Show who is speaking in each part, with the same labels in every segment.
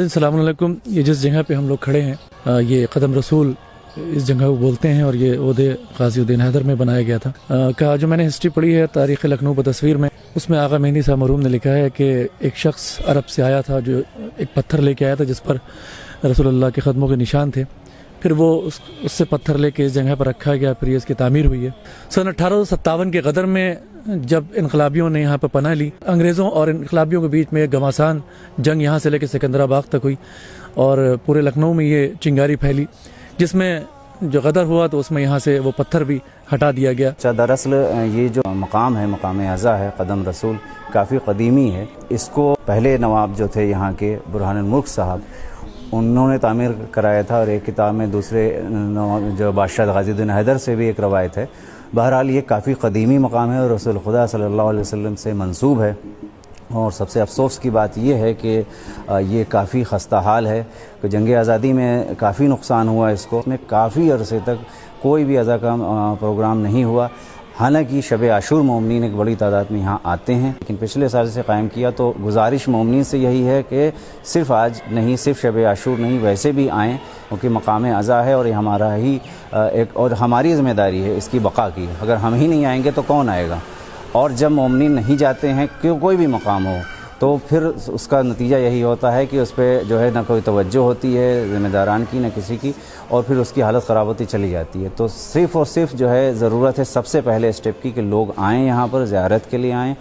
Speaker 1: السلام علیکم. یہ جس جگہ پہ ہم لوگ کھڑے ہیں یہ قدم رسول اس جگہ کو بولتے ہیں اور یہ عہدے غازی الدین حیدر میں بنایا گیا تھا. کا جو میں نے ہسٹری پڑھی ہے تاریخ لکھنؤ بتصویر میں، اس میں آغا مہندی صاحب مرحوم نے لکھا ہے کہ ایک شخص عرب سے آیا تھا جو ایک پتھر لے کے آیا تھا جس پر رسول اللہ کے قدموں کے نشان تھے. پھر وہ اس سے پتھر لے کے اس جگہ پر رکھا گیا، پھر یہ اس کی تعمیر ہوئی ہے. سن 1857 کے غدر میں جب انقلابیوں نے یہاں پر پناہ لی، انگریزوں اور انقلابیوں کے بیچ میں ایک گھمسان جنگ یہاں سے لے کے سکندرآباد تک ہوئی اور پورے لکھنؤ میں یہ چنگاری پھیلی، جس میں جو غدر ہوا تو اس میں یہاں سے وہ پتھر بھی ہٹا دیا گیا.
Speaker 2: دراصل یہ جو مقام ہے، مقام اعزا ہے قدم رسول، کافی قدیمی ہے. اس کو پہلے نواب جو تھے یہاں کے برہان الملک صاحب، انہوں نے تعمیر کرایا تھا، اور ایک کتاب میں دوسرے جو بادشاہ غازی الدین حیدر سے بھی ایک روایت ہے. بہرحال یہ کافی قدیمی مقام ہے اور رسول خدا صلی اللہ علیہ وسلم سے منسوب ہے. اور سب سے افسوس کی بات یہ ہے کہ یہ کافی خستہ حال ہے کہ جنگ آزادی میں کافی نقصان ہوا اس کو. اس میں کافی عرصے تک کوئی بھی اعزا کا پروگرام نہیں ہوا. حالانکہ شب عاشور مومنین ایک بڑی تعداد میں یہاں آتے ہیں، لیکن پچھلے سال سے قائم کیا. تو گزارش مومنین سے یہی ہے کہ صرف آج نہیں، صرف شب عاشور نہیں، ویسے بھی آئیں، کیونکہ مقام اعزا ہے اور یہ ہمارا ہی ایک اور ہماری ذمہ داری ہے اس کی بقا کی. اگر ہم ہی نہیں آئیں گے تو کون آئے گا؟ اور جب مومنین نہیں جاتے ہیں کوئی بھی مقام ہو تو پھر اس کا نتیجہ یہی ہوتا ہے کہ اس پہ جو ہے نہ کوئی توجہ ہوتی ہے ذمہ داران کی، نہ کسی کی، اور پھر اس کی حالت خراب ہوتی چلی جاتی ہے. تو صرف اور صرف جو ہے ضرورت ہے سب سے پہلے اسٹیپ کی کہ لوگ آئیں، یہاں پر زیارت کے لیے آئیں.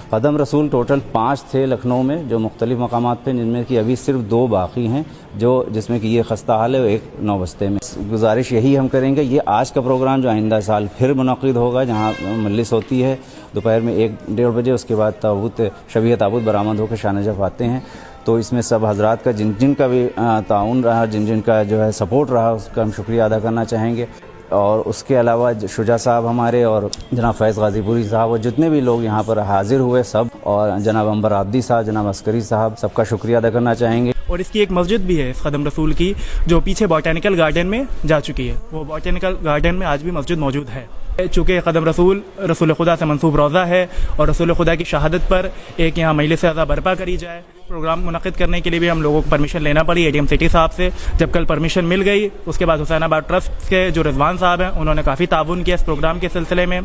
Speaker 2: قدم رسول ٹوٹل 5 تھے لکھنؤ میں جو مختلف مقامات پہ، جن میں کہ ابھی صرف 2 باقی ہیں، جس میں کہ یہ خستہ حال ہے، ایک نوبستے میں. گزارش یہی ہم کریں گے، یہ آج کا پروگرام جو آئندہ سال پھر منعقد ہوگا، جہاں مجلس ہوتی ہے دوپہر میں 1-1:30 بجے، اس کے بعد تابوت شبیہ تابوت برآمد ہو کے شاہ نجف آتے ہیں. تو اس میں سب حضرات کا جن کا بھی تعاون رہا، جن کا جو ہے سپورٹ رہا، اس کا ہم شکریہ ادا کرنا چاہیں گے. اور اس کے علاوہ شجاع صاحب ہمارے اور جناب فیض غازی پوری صاحب اور جتنے بھی لوگ یہاں پر حاضر ہوئے سب، اور جناب انبر عابدی صاحب، جناب عسکری صاحب، سب کا شکریہ ادا کرنا چاہیں گے.
Speaker 3: اور اس کی ایک مسجد بھی ہے اس قدم رسول کی، جو پیچھے بوٹینیکل گارڈن میں جا چکی ہے. وہ بوٹینیکل گارڈن میں آج بھی مسجد موجود ہے. چونکہ قدم رسول خدا سے منسوب روضہ ہے اور رسول خدا کی شہادت پر ایک یہاں مجلس اعزا برپا کری جائے. پروگرام منعقد کرنے کے لیے بھی ہم لوگوں کو پرمیشن لینا پڑی ADM سٹی صاحب سے. جب کل پرمیشن مل گئی، اس کے بعد حسین آباد ٹرسٹ کے جو رضوان صاحب ہیں، انہوں نے کافی تعاون کیا اس پروگرام کے سلسلے میں.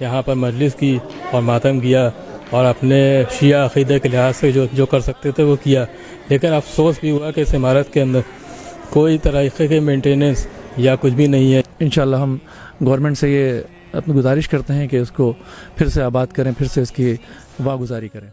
Speaker 4: یہاں پر مجلس کی اور ماتم کیا اور اپنے شیعہ عقیدے کے لحاظ سے جو کر سکتے تھے وہ کیا. لیکن افسوس بھی ہوا کہ اس عمارت کے اندر کوئی طریقے کے مینٹیننس یا کچھ بھی نہیں ہے.
Speaker 1: انشاءاللہ ہم گورنمنٹ سے یہ اپنی گزارش کرتے ہیں کہ اس کو پھر سے آباد کریں، پھر سے اس کی واہ گزاری کریں.